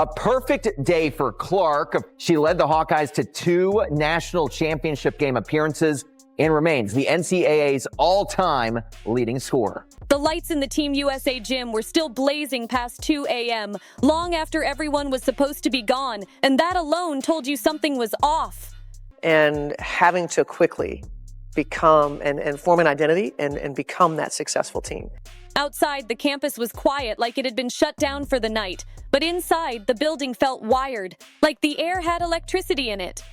A perfect day for Clark. She led the Hawkeyes to 2 national championship game appearances and remains the NCAA's all-time leading scorer. The lights in the Team USA gym were still blazing past 2 a.m., long after everyone was supposed to be gone, and that alone told you something was off. And having to quickly become and form an identity and become that successful team. Outside, the campus was quiet, like it had been shut down for the night. But inside, the building felt wired, like the air had electricity in it.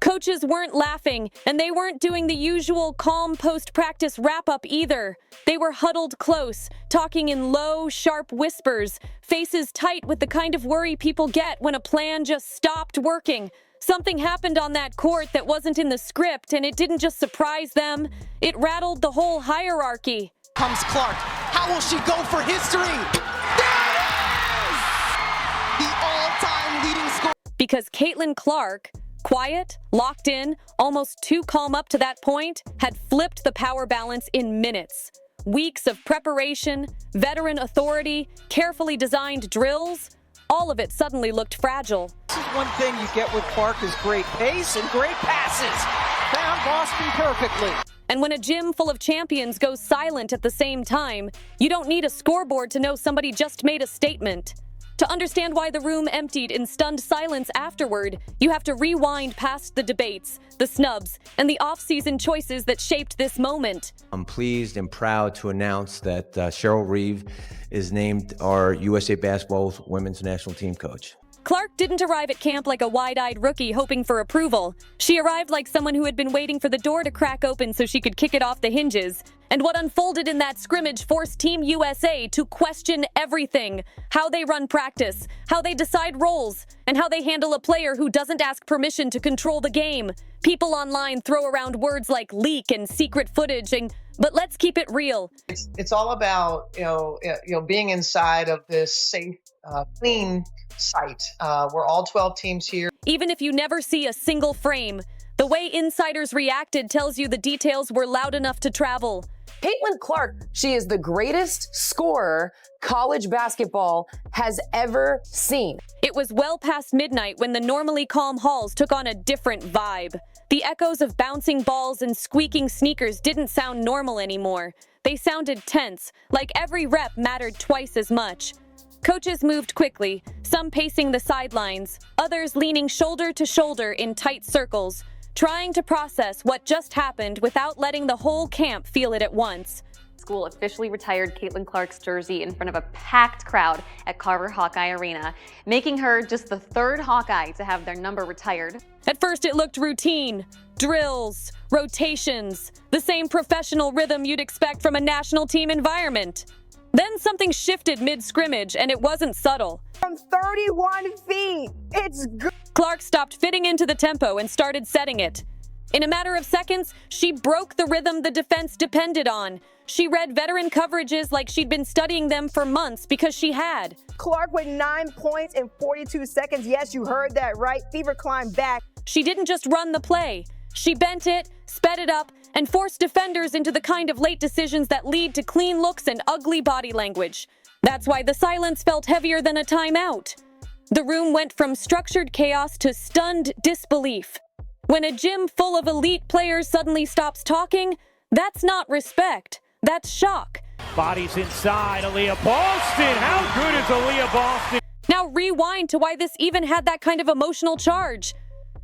Coaches weren't laughing, and they weren't doing the usual calm post-practice wrap-up either. They were huddled close, talking in low, sharp whispers, faces tight with the kind of worry people get when a plan just stopped working. Something happened on that court that wasn't in the script, and it didn't just surprise them. It rattled the whole hierarchy. Comes Clark. How will she go for history? There it is! The all-time leading scorer. Because Caitlin Clark, quiet, locked in, almost too calm up to that point, had flipped the power balance in minutes. Weeks of preparation, veteran authority, carefully designed drills, all of it suddenly looked fragile. This is one thing you get with Clark is great pace and great passes. Found Boston perfectly. And when a gym full of champions goes silent at the same time, you don't need a scoreboard to know somebody just made a statement. To understand why the room emptied in stunned silence afterward, you have to rewind past the debates, the snubs, and the off-season choices that shaped this moment. I'm pleased and proud to announce that Cheryl Reeve is named our USA Basketball Women's National Team coach. Clark didn't arrive at camp like a wide-eyed rookie hoping for approval. She arrived like someone who had been waiting for the door to crack open so she could kick it off the hinges. And what unfolded in that scrimmage forced Team USA to question everything. How they run practice, how they decide roles, and how they handle a player who doesn't ask permission to control the game. People online throw around words like leak and secret footage, but let's keep it real. It's all about being inside of this safe, clean site. We're all 12 teams here. Even if you never see a single frame, the way insiders reacted tells you the details were loud enough to travel. Caitlin Clark, she is the greatest scorer college basketball has ever seen. It was well past midnight when the normally calm halls took on a different vibe. The echoes of bouncing balls and squeaking sneakers didn't sound normal anymore. They sounded tense, like every rep mattered twice as much. Coaches moved quickly, some pacing the sidelines, others leaning shoulder to shoulder in tight circles, trying to process what just happened without letting the whole camp feel it at once. School officially retired Caitlin Clark's jersey in front of a packed crowd at Carver Hawkeye Arena, making her just the 3rd Hawkeye to have their number retired. At first it looked routine. Drills, rotations, the same professional rhythm you'd expect from a national team environment. Then something shifted mid-scrimmage, and it wasn't subtle. From 31 feet, it's good. Clark stopped fitting into the tempo and started setting it. In a matter of seconds, she broke the rhythm the defense depended on. She read veteran coverages like she'd been studying them for months because she had. Clark with 9 points in 42 seconds. Yes, you heard that right. Fever climbed back. She didn't just run the play. She bent it, sped it up, and forced defenders into the kind of late decisions that lead to clean looks and ugly body language. That's why the silence felt heavier than a timeout. The room went from structured chaos to stunned disbelief. When a gym full of elite players suddenly stops talking, that's not respect. That's shock. Bodies inside, Aaliyah Boston. How good is Aaliyah Boston? Now rewind to why this even had that kind of emotional charge.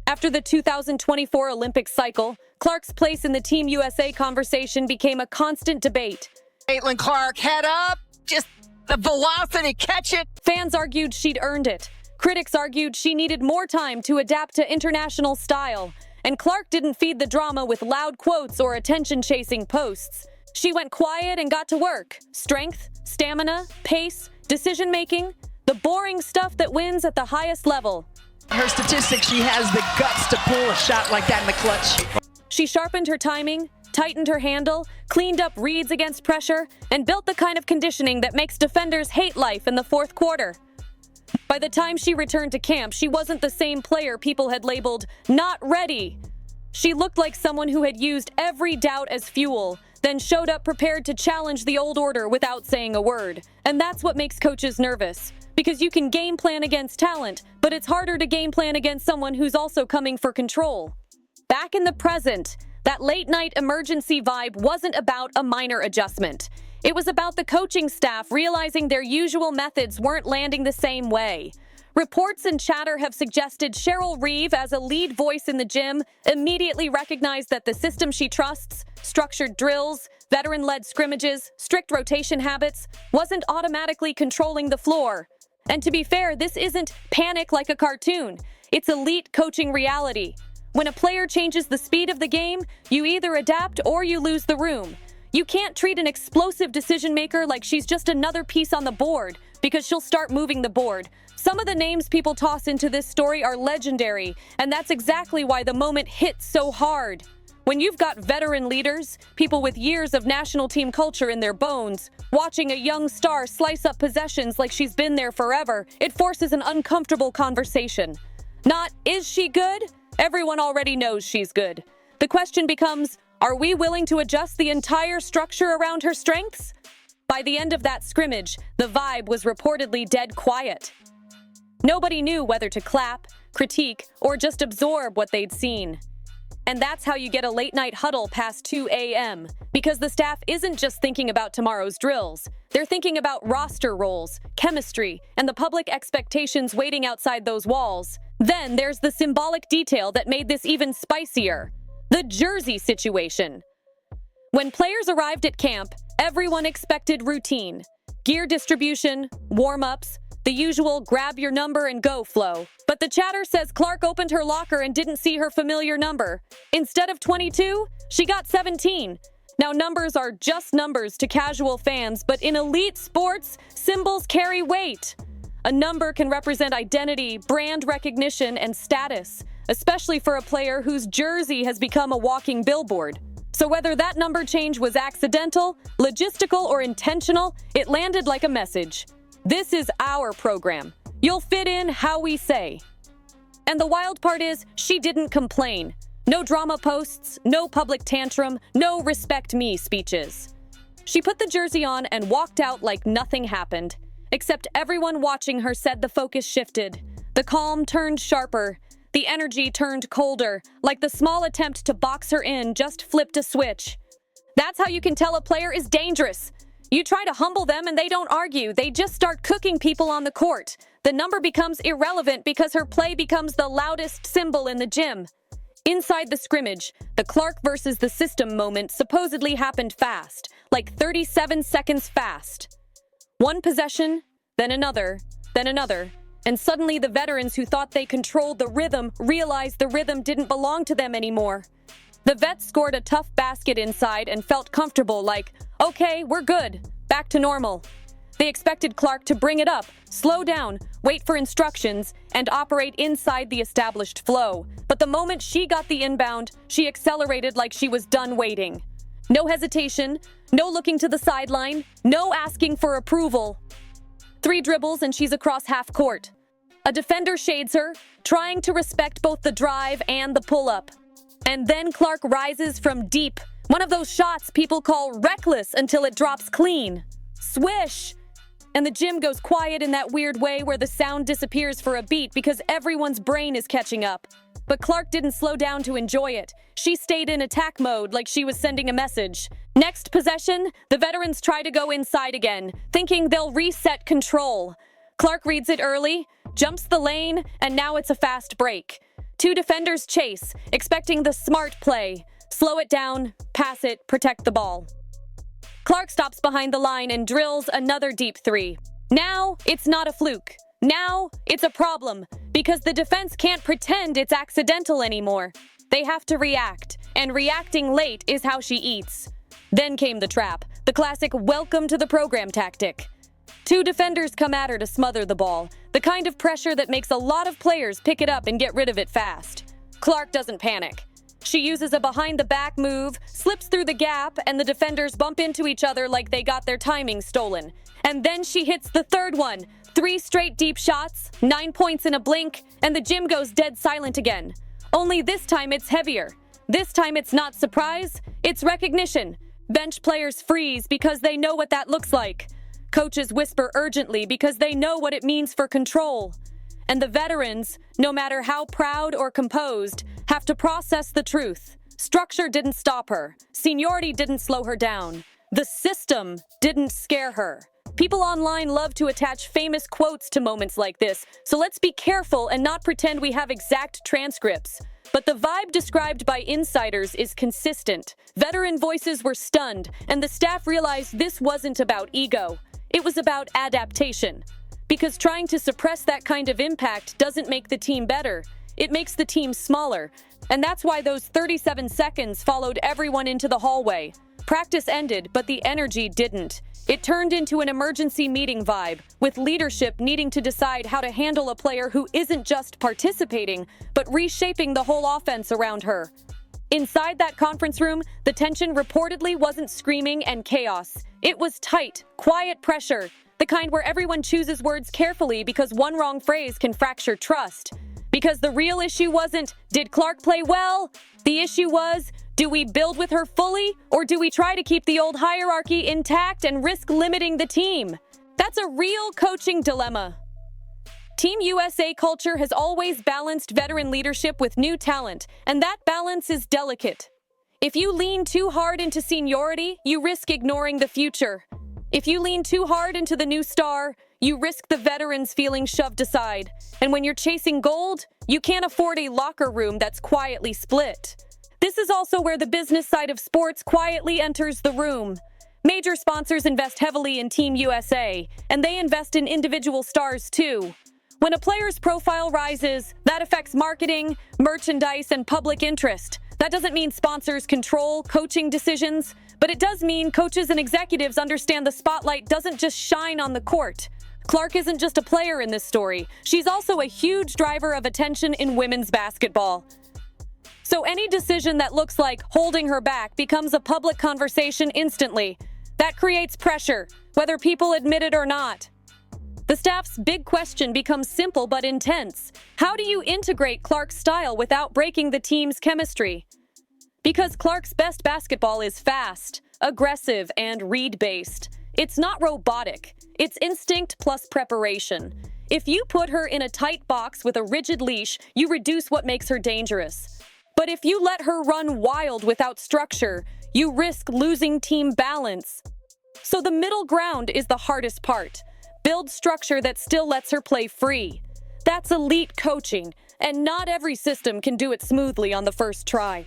After the 2024 Olympic cycle, Clark's place in the Team USA conversation became a constant debate. Caitlin Clark, head up. Just the velocity, catch it. Fans argued she'd earned it. Critics argued she needed more time to adapt to international style. And Clark didn't feed the drama with loud quotes or attention-chasing posts. She went quiet and got to work. Strength, stamina, pace, decision-making, the boring stuff that wins at the highest level. Her statistics, she has the guts to pull a shot like that in the clutch. She sharpened her timing, tightened her handle, cleaned up reads against pressure, and built the kind of conditioning that makes defenders hate life in the 4th quarter. By the time she returned to camp, she wasn't the same player people had labeled not ready. She looked like someone who had used every doubt as fuel, then showed up prepared to challenge the old order without saying a word. And that's what makes coaches nervous. because you can game plan against talent, but it's harder to game plan against someone who's also coming for control. Back in the present, that late-night emergency vibe wasn't about a minor adjustment. It was about the coaching staff realizing their usual methods weren't landing the same way. Reports and chatter have suggested Cheryl Reeve, as a lead voice in the gym, immediately recognized that the system she trusts, structured drills, veteran-led scrimmages, strict rotation habits, wasn't automatically controlling the floor. And to be fair, this isn't panic like a cartoon. It's elite coaching reality. When a player changes the speed of the game, you either adapt or you lose the room. You can't treat an explosive decision maker like she's just another piece on the board, because she'll start moving the board. Some of the names people toss into this story are legendary, and that's exactly why the moment hits so hard. When you've got veteran leaders, people with years of national team culture in their bones, watching a young star slice up possessions like she's been there forever, it forces an uncomfortable conversation. Not, is she good? Everyone already knows she's good. The question becomes, are we willing to adjust the entire structure around her strengths? By the end of that scrimmage, the vibe was reportedly dead quiet. Nobody knew whether to clap, critique, or just absorb what they'd seen. And that's how you get a late-night huddle past 2 a.m., because the staff isn't just thinking about tomorrow's drills. They're thinking about roster roles, chemistry, and the public expectations waiting outside those walls. Then there's the symbolic detail that made this even spicier: the jersey situation. When players arrived at camp, everyone expected routine. Gear distribution, warm-ups, the usual grab your number and go flow. But the chatter says Clark opened her locker and didn't see her familiar number. Instead of 22, she got 17. Now, numbers are just numbers to casual fans, but in elite sports, symbols carry weight. A number can represent identity, brand recognition, and status, especially for a player whose jersey has become a walking billboard. So whether that number change was accidental, logistical, or intentional, it landed like a message. This is our program. You'll fit in how we say. And the wild part is, she didn't complain. No drama posts, no public tantrum, no respect me speeches. She put the jersey on and walked out like nothing happened. Except everyone watching her said the focus shifted. The calm turned sharper. The energy turned colder, like the small attempt to box her in just flipped a switch. That's how you can tell a player is dangerous. You try to humble them and they don't argue. They just start cooking people on the court. The number becomes irrelevant because her play becomes the loudest symbol in the gym. Inside the scrimmage, the Clark versus the system moment supposedly happened fast, like 37 seconds fast. One possession, then another, and suddenly the veterans who thought they controlled the rhythm realized the rhythm didn't belong to them anymore. The vets scored a tough basket inside and felt comfortable, like, okay, we're good, back to normal. They expected Clark to bring it up, slow down, wait for instructions, and operate inside the established flow. But the moment she got the inbound, she accelerated like she was done waiting. No hesitation, no looking to the sideline, no asking for approval. 3 dribbles and she's across half court. A defender shades her, trying to respect both the drive and the pull-up. And then Clark rises from deep, one of those shots people call reckless until it drops clean. Swish! And the gym goes quiet in that weird way where the sound disappears for a beat because everyone's brain is catching up. But Clark didn't slow down to enjoy it. She stayed in attack mode like she was sending a message. Next possession, the veterans try to go inside again, thinking they'll reset control. Clark reads it early, jumps the lane, and now it's a fast break. 2 defenders chase, expecting the smart play. Slow it down, pass it, protect the ball. Clark stops behind the line and drills another deep 3. Now, it's not a fluke. Now, it's a problem, because the defense can't pretend it's accidental anymore. They have to react, and reacting late is how she eats. Then came the trap, the classic welcome to the program tactic. 2 defenders come at her to smother the ball, the kind of pressure that makes a lot of players pick it up and get rid of it fast. Clark doesn't panic. She uses a behind-the-back move, slips through the gap, and the defenders bump into each other like they got their timing stolen. And then she hits the 3rd one. 3 straight deep shots, 9 points in a blink, and the gym goes dead silent again. Only this time it's heavier. This time it's not surprise, it's recognition. Bench players freeze because they know what that looks like. Coaches whisper urgently because they know what it means for control. And the veterans, no matter how proud or composed, have to process the truth. Structure didn't stop her. Seniority didn't slow her down. The system didn't scare her. People online love to attach famous quotes to moments like this, so let's be careful and not pretend we have exact transcripts. But the vibe described by insiders is consistent. Veteran voices were stunned, and the staff realized this wasn't about ego. It was about adaptation. Because trying to suppress that kind of impact doesn't make the team better. It makes the team smaller. And that's why those 37 seconds followed everyone into the hallway. Practice ended, but the energy didn't. It turned into an emergency meeting vibe, with leadership needing to decide how to handle a player who isn't just participating, but reshaping the whole offense around her. Inside that conference room, the tension reportedly wasn't screaming and chaos. It was tight, quiet pressure, the kind where everyone chooses words carefully because one wrong phrase can fracture trust. Because the real issue wasn't, did Clark play well? The issue was, do we build with her fully, or do we try to keep the old hierarchy intact and risk limiting the team? That's a real coaching dilemma. Team USA culture has always balanced veteran leadership with new talent, and that balance is delicate. If you lean too hard into seniority, you risk ignoring the future. If you lean too hard into the new star, you risk the veterans feeling shoved aside. And when you're chasing gold, you can't afford a locker room that's quietly split. This is also where the business side of sports quietly enters the room. Major sponsors invest heavily in Team USA, and they invest in individual stars too. When a player's profile rises, that affects marketing, merchandise, and public interest. That doesn't mean sponsors control coaching decisions, but it does mean coaches and executives understand the spotlight doesn't just shine on the court. Clark isn't just a player in this story. She's also a huge driver of attention in women's basketball. So any decision that looks like holding her back becomes a public conversation instantly. That creates pressure, whether people admit it or not. The staff's big question becomes simple but intense. How do you integrate Clark's style without breaking the team's chemistry? Because Clark's best basketball is fast, aggressive, and read-based. It's not robotic. It's instinct plus preparation. If you put her in a tight box with a rigid leash, you reduce what makes her dangerous. But if you let her run wild without structure, you risk losing team balance. So the middle ground is the hardest part. Build structure that still lets her play free. That's elite coaching, and not every system can do it smoothly on the first try.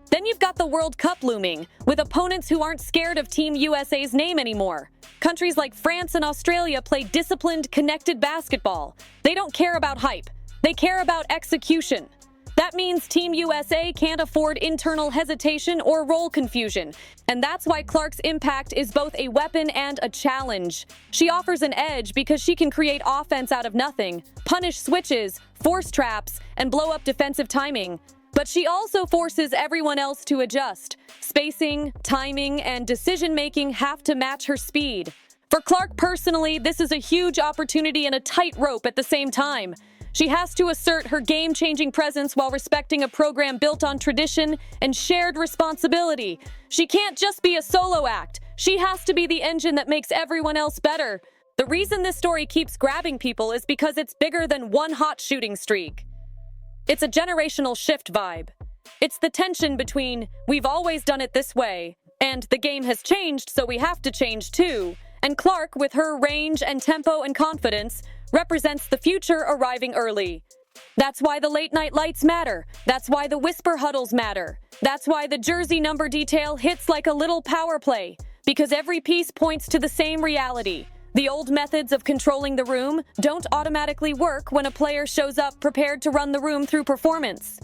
Then you've got the World Cup looming, with opponents who aren't scared of Team USA's name anymore. Countries like France and Australia play disciplined, connected basketball. They don't care about hype. They care about execution. That means Team USA can't afford internal hesitation or role confusion. And that's why Clark's impact is both a weapon and a challenge. She offers an edge because she can create offense out of nothing, punish switches, force traps, and blow up defensive timing. But she also forces everyone else to adjust. Spacing, timing, and decision-making have to match her speed. For Clark personally, this is a huge opportunity and a tightrope at the same time. She has to assert her game-changing presence while respecting a program built on tradition and shared responsibility. She can't just be a solo act. She has to be the engine that makes everyone else better. The reason this story keeps grabbing people is because it's bigger than one hot shooting streak. It's a generational shift vibe. It's the tension between, we've always done it this way, and the game has changed, so we have to change too. And Clark, with her range and tempo and confidence, represents the future arriving early. That's why the late-night lights matter. That's why the whisper huddles matter. That's why the jersey number detail hits like a little power play, because every piece points to the same reality. The old methods of controlling the room don't automatically work when a player shows up prepared to run the room through performance.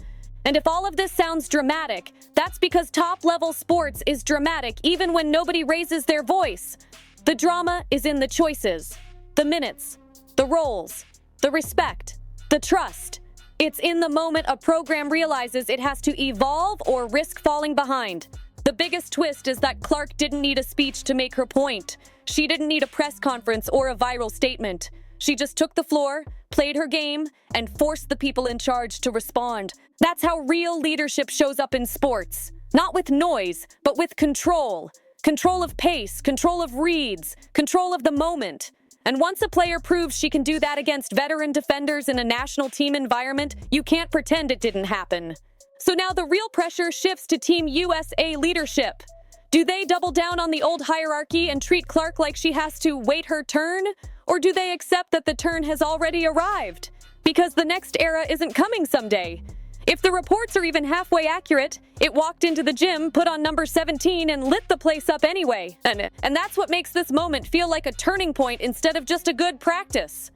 And if all of this sounds dramatic, that's because top-level sports is dramatic even when nobody raises their voice. The drama is in the choices, the minutes, the roles, the respect, the trust. It's in the moment a program realizes it has to evolve or risk falling behind. The biggest twist is that Clark didn't need a speech to make her point. She didn't need a press conference or a viral statement. She just took the floor, played her game, and forced the people in charge to respond. That's how real leadership shows up in sports. Not with noise, but with control. Control of pace, control of reads, control of the moment. And once a player proves she can do that against veteran defenders in a national team environment, you can't pretend it didn't happen. So now the real pressure shifts to Team USA leadership. Do they double down on the old hierarchy and treat Clark like she has to wait her turn? Or do they accept that the turn has already arrived? Because the next era isn't coming someday. If the reports are even halfway accurate, it walked into the gym, put on number 17, and lit the place up anyway. And that's what makes this moment feel like a turning point instead of just a good practice.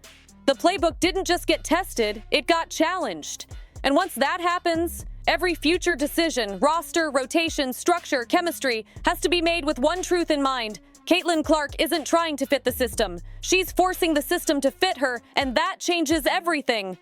The playbook didn't just get tested, it got challenged. And once that happens, every future decision, roster, rotation, structure, chemistry, has to be made with one truth in mind. Caitlin Clark isn't trying to fit the system. She's forcing the system to fit her, and that changes everything.